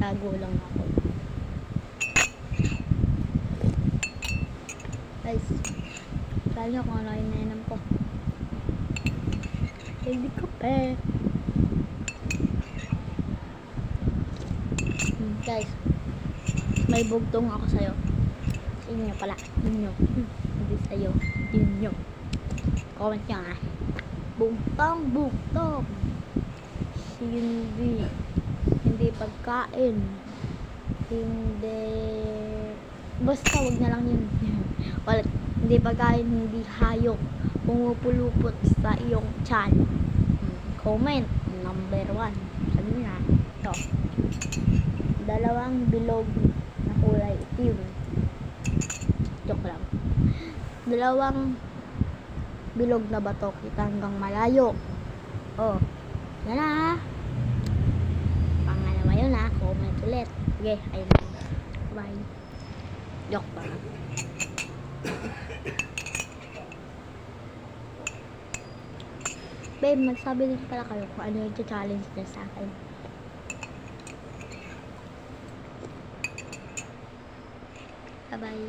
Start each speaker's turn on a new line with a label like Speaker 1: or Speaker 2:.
Speaker 1: Tago lang ako. Guys, sabi niyo kung ano yung nainam ko. Hindi kape. Guys, may bugtong ako sa'yo. Sa inyo pala. Inyo. Hindi sa'yo. Inyo. Comment nyo ha. Bugtong. Hindi pagkain. Hindi. Basta wag na lang yun. Wala. Hindi pagkain, hindi hayop. Pumupulupot sa iyong chan. Comment. Number 1. Sabi na. Ito. Dalawang bilog na kulay itim. Joke lang. Dalawang bilog na bato kita hanggang malayo. Oh. Yan na ha. Pangalawa yun ha. Comment ulit. Sige, ayun na. Bye. Joke pa. Babe, magsabi din pala kayo kung ano yung challenge na sa akin. Bye-bye.